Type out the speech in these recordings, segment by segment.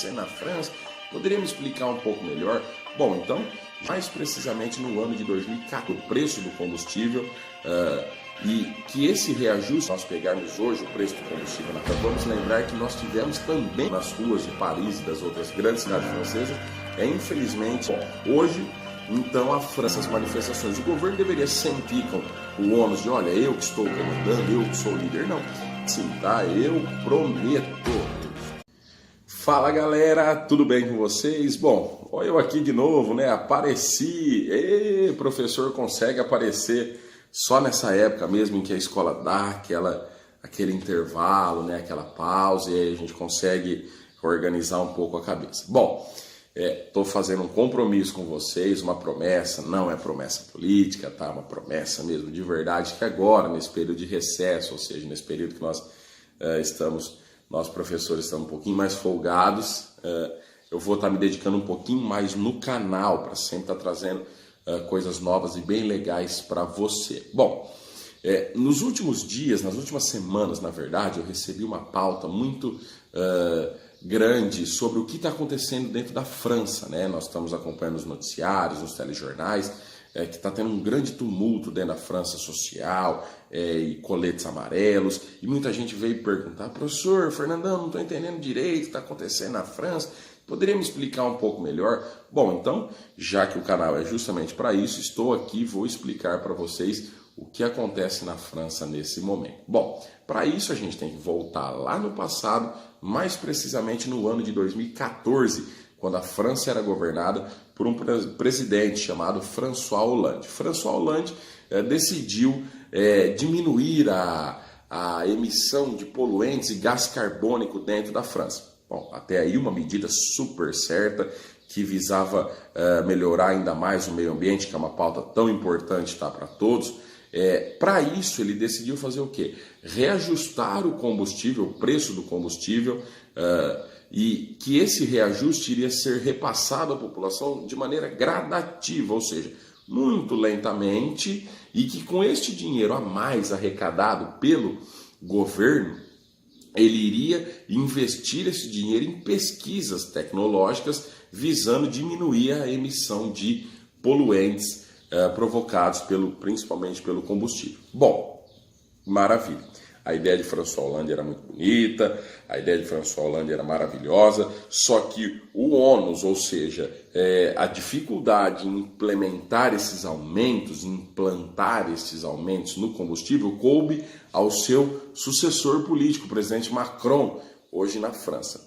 acontecendo na França? Poderia me explicar um pouco melhor? Bom, então, mais precisamente no ano de 2014, o preço do combustível e que esse reajuste, nós pegarmos hoje o preço do combustível na França, vamos lembrar que nós tivemos também nas ruas de Paris e das outras grandes cidades francesas, infelizmente, hoje, então a França, as manifestações, o governo deveria sentir com o ônus de, olha, eu que estou comandando, eu que sou o líder, não, sim, tá, eu prometo. Fala galera, tudo bem com vocês? Bom, olha eu aqui de novo, né? Apareci. Professor consegue aparecer só nessa época mesmo em que a escola dá aquele intervalo, né? Aquela pausa, e aí a gente consegue organizar um pouco a cabeça. Bom, estou fazendo um compromisso com vocês, uma promessa, não é promessa política, tá? Uma promessa mesmo de verdade, que agora, nesse período de recesso, ou seja, nesse período que nós professores estamos um pouquinho mais folgados, eu vou estar me dedicando um pouquinho mais no canal, para sempre estar trazendo coisas novas e bem legais para você. Bom, nos últimos dias, nas últimas semanas, na verdade, eu recebi uma pauta muito grande sobre o que está acontecendo dentro da França, né? Nós estamos acompanhando os noticiários, os telejornais, que está tendo um grande tumulto dentro da França social, e coletes amarelos, e muita gente veio perguntar, professor, Fernandão, não estou entendendo direito o que está acontecendo na França, poderia me explicar um pouco melhor? Bom, então, já que o canal é justamente para isso, estou aqui e vou explicar para vocês o que acontece na França nesse momento. Bom, para isso a gente tem que voltar lá no passado, mais precisamente no ano de 2014, quando a França era governada por um presidente chamado François Hollande. François Hollande decidiu diminuir a emissão de poluentes e gás carbônico dentro da França. Bom, até aí uma medida super certa que visava melhorar ainda mais o meio ambiente, que é uma pauta tão importante, tá, para todos. Para isso ele decidiu fazer o quê? Reajustar o combustível, o preço do combustível, e que esse reajuste iria ser repassado à população de maneira gradativa, ou seja, muito lentamente, e que com este dinheiro a mais arrecadado pelo governo, ele iria investir esse dinheiro em pesquisas tecnológicas visando diminuir a emissão de poluentes provocados principalmente pelo combustível. Bom, maravilha. A ideia de François Hollande era muito bonita, a ideia de François Hollande era maravilhosa, só que o ônus, ou seja, a dificuldade em implementar esses aumentos, em implantar esses aumentos no combustível, coube ao seu sucessor político, o presidente Macron, hoje na França.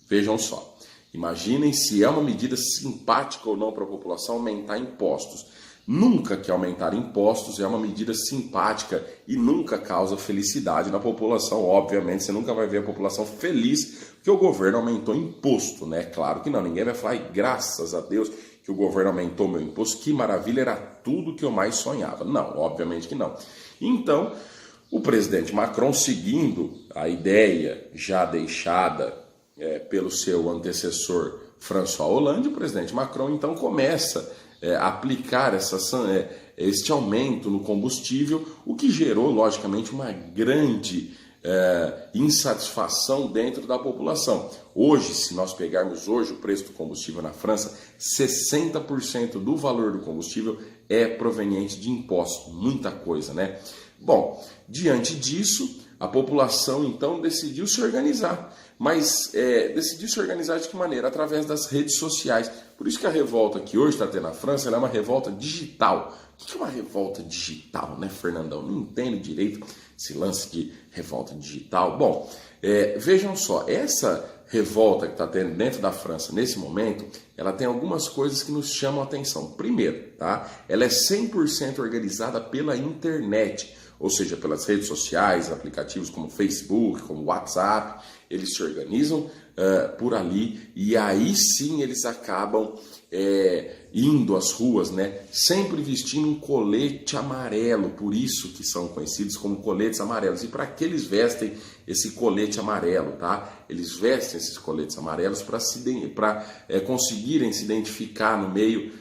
Vejam só, imaginem se é uma medida simpática ou não para a população aumentar impostos. Nunca que aumentar impostos é uma medida simpática e nunca causa felicidade na população. Obviamente, você nunca vai ver a população feliz porque o governo aumentou imposto, né? Claro que não, ninguém vai falar, graças a Deus que o governo aumentou meu imposto, que maravilha, era tudo que eu mais sonhava. Não, obviamente que não. Então, o presidente Macron, seguindo a ideia já deixada pelo seu antecessor François Hollande, o presidente Macron então começa aplicar este aumento no combustível, o que gerou, logicamente, uma grande insatisfação dentro da população. Hoje, se nós pegarmos hoje o preço do combustível na França, 60% do valor do combustível é proveniente de impostos. Muita coisa, né? Bom, diante disso, a população então decidiu se organizar. Mas decidiu se organizar de que maneira? Através das redes sociais. Por isso que a revolta que hoje está tendo na França ela é uma revolta digital. O que é uma revolta digital, né, Fernandão? Não entendo direito esse lance de revolta digital. Bom, vejam só, essa revolta que está tendo dentro da França nesse momento, ela tem algumas coisas que nos chamam a atenção. Primeiro, tá? Ela é 100% organizada pela internet. Ou seja, pelas redes sociais, aplicativos como Facebook, como WhatsApp, eles se organizam por ali e aí sim eles acabam indo às ruas, né? Sempre vestindo um colete amarelo, por isso que são conhecidos como coletes amarelos. E para que eles vestem esse colete amarelo, tá? Eles vestem esses coletes amarelos para conseguirem se identificar no meio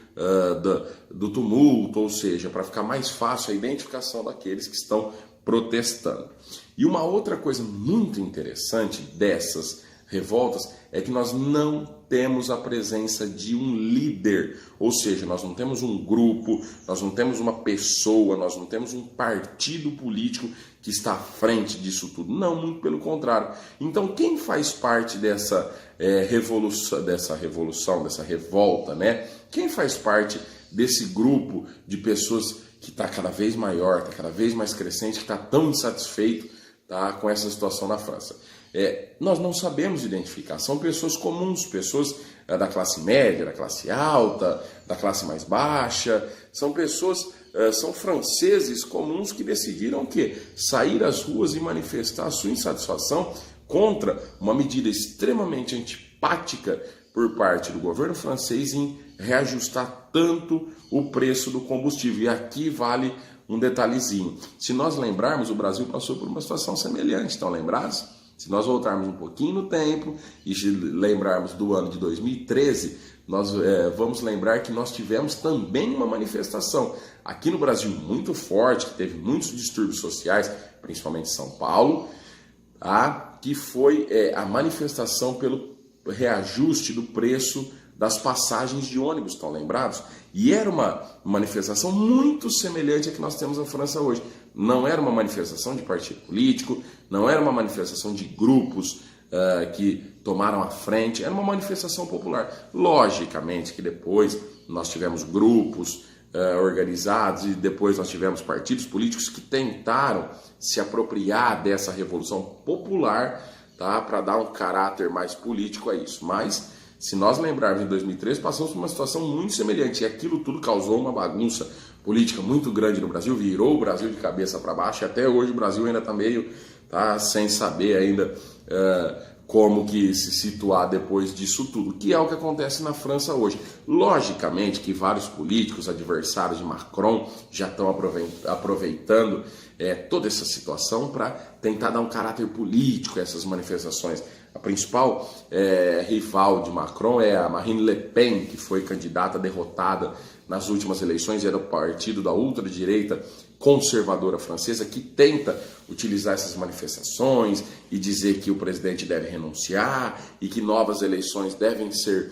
do tumulto, ou seja, para ficar mais fácil a identificação daqueles que estão protestando. E uma outra coisa muito interessante dessas revoltas é que nós não temos a presença de um líder, ou seja, nós não temos um grupo, nós não temos uma pessoa, nós não temos um partido político que está à frente disso tudo. Não, muito pelo contrário. Então, quem faz parte dessa revolução, dessa revolta, né? Quem faz parte desse grupo de pessoas que está cada vez maior, está cada vez mais crescente, que está tão insatisfeito, tá, com essa situação na França? Nós não sabemos identificar, são pessoas comuns, pessoas da classe média, da classe alta, da classe mais baixa, são pessoas, são franceses comuns que decidiram sair às ruas e manifestar a sua insatisfação contra uma medida extremamente antipática por parte do governo francês em reajustar tanto o preço do combustível. E aqui vale um detalhezinho. Se nós lembrarmos, o Brasil passou por uma situação semelhante, estão lembrados? Se nós voltarmos um pouquinho no tempo e lembrarmos do ano de 2013, nós vamos lembrar que nós tivemos também uma manifestação aqui no Brasil muito forte, que teve muitos distúrbios sociais, principalmente em São Paulo, que foi a manifestação pelo reajuste do preço das passagens de ônibus, estão lembrados? E era uma manifestação muito semelhante à que nós temos na França hoje. Não era uma manifestação de partido político, não era uma manifestação de grupos que tomaram a frente, era uma manifestação popular. Logicamente que depois nós tivemos grupos organizados e depois nós tivemos partidos políticos que tentaram se apropriar dessa revolução popular, tá, para dar um caráter mais político a isso. Mas, se nós lembrarmos, em 2013 passamos por uma situação muito semelhante e aquilo tudo causou uma bagunça política muito grande no Brasil, virou o Brasil de cabeça para baixo e até hoje o Brasil ainda está meio sem saber ainda como que se situar depois disso tudo, que é o que acontece na França hoje. Logicamente que vários políticos adversários de Macron já estão aproveitando toda essa situação para tentar dar um caráter político a essas manifestações. A principal rival de Macron é a Marine Le Pen, que foi candidata derrotada nas últimas eleições, era o partido da ultradireita conservadora francesa, que tenta utilizar essas manifestações e dizer que o presidente deve renunciar e que novas eleições devem ser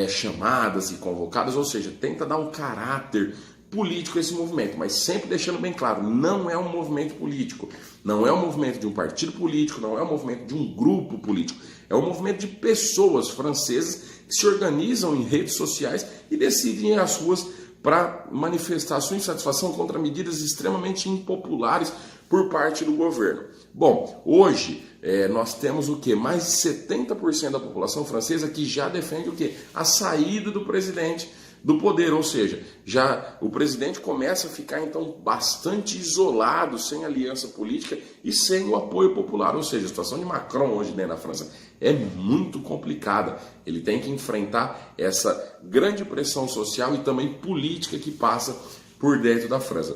chamadas e convocadas, ou seja, tenta dar um caráter político a esse movimento, mas sempre deixando bem claro, não é um movimento político, não é um movimento de um partido político, não é um movimento de um grupo político, é um movimento de pessoas francesas que se organizam em redes sociais e decidem ir às ruas para manifestar sua insatisfação contra medidas extremamente impopulares por parte do governo. Bom, hoje nós temos o quê? Mais de 70% da população francesa que já defende o quê? A saída do presidente do poder, ou seja, já o presidente começa a ficar então bastante isolado, sem aliança política e sem o apoio popular, ou seja, a situação de Macron hoje dentro da França é muito complicada. Ele tem que enfrentar essa grande pressão social e também política que passa por dentro da França.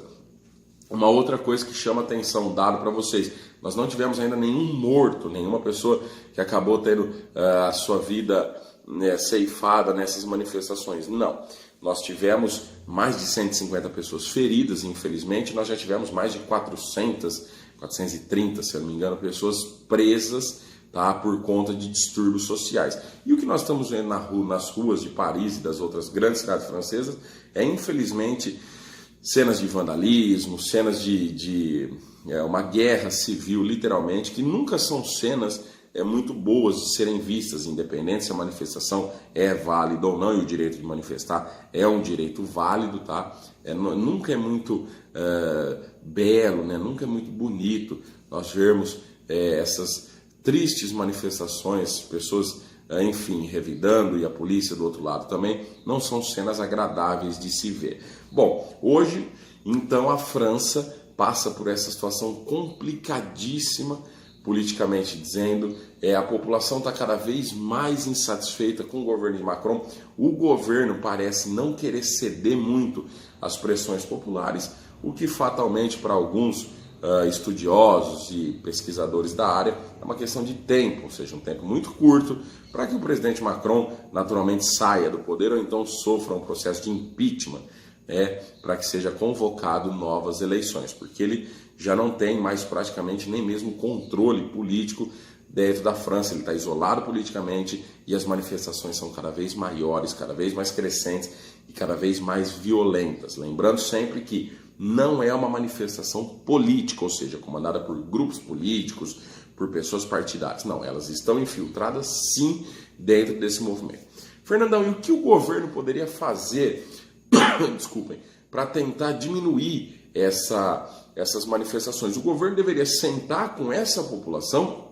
Uma outra coisa que chama atenção, dado para vocês, nós não tivemos ainda nenhum morto, nenhuma pessoa que acabou tendo a sua vida ceifada nessas manifestações. Não, nós tivemos mais de 150 pessoas feridas, infelizmente, nós já tivemos mais de 430, se eu não me engano, pessoas presas, tá, por conta de distúrbios sociais. E o que nós estamos vendo nas ruas de Paris e das outras grandes cidades francesas é, infelizmente, cenas de vandalismo, cenas de uma guerra civil, literalmente, que nunca são cenas muito boas de serem vistas, independente se a manifestação é válida ou não, e o direito de manifestar é um direito válido, tá? Nunca é muito belo, né? Nunca é muito bonito nós vermos essas tristes manifestações, pessoas, enfim, revidando e a polícia do outro lado também, não são cenas agradáveis de se ver. Bom, hoje, então, a França passa por essa situação complicadíssima, politicamente dizendo, a população está cada vez mais insatisfeita com o governo de Macron. O governo parece não querer ceder muito às pressões populares, o que fatalmente para alguns estudiosos e pesquisadores da área é uma questão de tempo, ou seja, um tempo muito curto para que o presidente Macron naturalmente saia do poder ou então sofra um processo de impeachment, para que seja convocado novas eleições, porque ele já não tem mais praticamente nem mesmo controle político dentro da França. Ele está isolado politicamente e as manifestações são cada vez maiores, cada vez mais crescentes e cada vez mais violentas. Lembrando sempre que não é uma manifestação política, ou seja, comandada por grupos políticos, por pessoas partidárias. Não, elas estão infiltradas sim dentro desse movimento. Fernandão, e o que o governo poderia fazer, desculpem, para tentar diminuir essas manifestações? O governo deveria sentar com essa população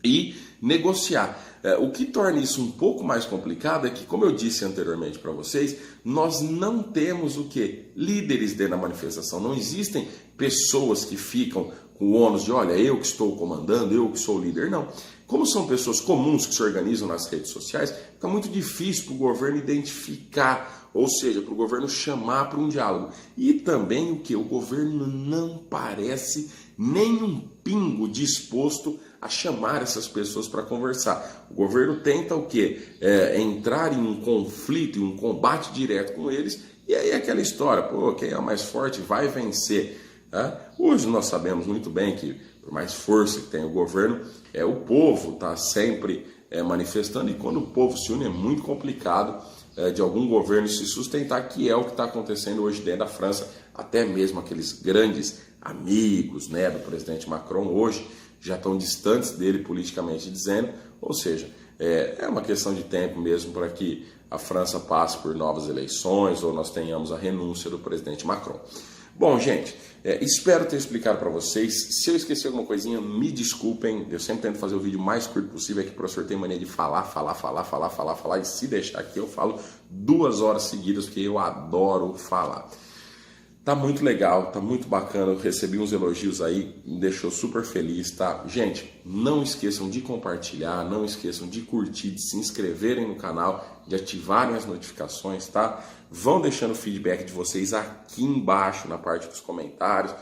e negociar. O que torna isso um pouco mais complicado é que, como eu disse anteriormente para vocês, nós não temos o quê? Líderes dentro da manifestação. Não existem pessoas que ficam com o ônus de, olha, eu que estou comandando, eu que sou o líder. Não. Como são pessoas comuns que se organizam nas redes sociais, fica muito difícil para o governo identificar, ou seja, para o governo chamar para um diálogo. E também o que? O governo não parece nem um pingo disposto a chamar essas pessoas para conversar. O governo tenta o quê? Entrar em um conflito, em um combate direto com eles, e aí aquela história, pô, quem é o mais forte vai vencer. Hoje nós sabemos muito bem que, por mais força que tem o governo, o povo está sempre manifestando, e quando o povo se une é muito complicado de algum governo se sustentar, que é o que está acontecendo hoje dentro da França. Até mesmo aqueles grandes amigos, né, do presidente Macron hoje já estão distantes dele politicamente dizendo, ou seja, é uma questão de tempo mesmo para que a França passe por novas eleições ou nós tenhamos a renúncia do presidente Macron. Bom, gente, espero ter explicado para vocês. Se eu esqueci alguma coisinha, me desculpem. Eu sempre tento fazer o vídeo mais curto possível, é que o professor tem mania de falar, e se deixar aqui eu falo 2 horas seguidas, porque eu adoro falar. Tá muito legal, tá muito bacana, eu recebi uns elogios aí, me deixou super feliz, tá? Gente, não esqueçam de compartilhar, não esqueçam de curtir, de se inscreverem no canal, de ativarem as notificações, tá? Vão deixando o feedback de vocês aqui embaixo, na parte dos comentários,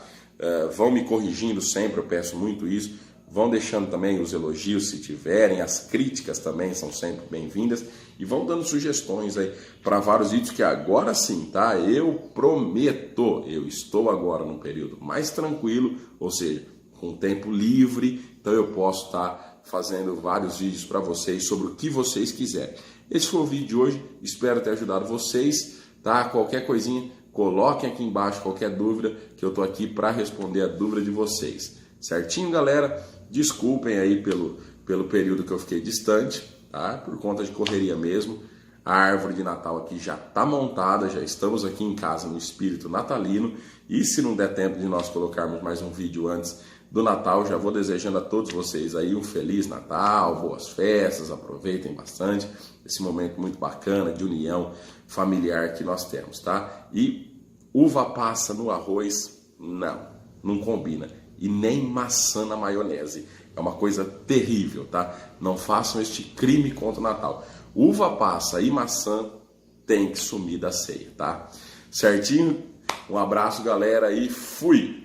vão me corrigindo sempre, eu peço muito isso. Vão deixando também os elogios se tiverem, as críticas também são sempre bem-vindas. E vão dando sugestões aí para vários vídeos que agora sim, tá? Eu prometo, eu estou agora num período mais tranquilo, ou seja, com tempo livre, então eu posso estar fazendo vários vídeos para vocês sobre o que vocês quiserem. Esse foi o vídeo de hoje, espero ter ajudado vocês, tá? Qualquer coisinha, coloquem aqui embaixo qualquer dúvida, que eu estou aqui para responder a dúvida de vocês. Certinho, galera? Desculpem aí pelo período que eu fiquei distante, tá? Por conta de correria mesmo. A árvore de Natal aqui já está montada, já estamos aqui em casa no espírito natalino. E se não der tempo de nós colocarmos mais um vídeo antes do Natal, já vou desejando a todos vocês aí um Feliz Natal, boas festas, aproveitem bastante esse momento muito bacana de união familiar que nós temos, tá? E uva passa no arroz, não combina. E nem maçã na maionese. É uma coisa terrível, tá? Não façam este crime contra o Natal. Uva passa e maçã tem que sumir da ceia, tá? Certinho? Um abraço, galera, e fui!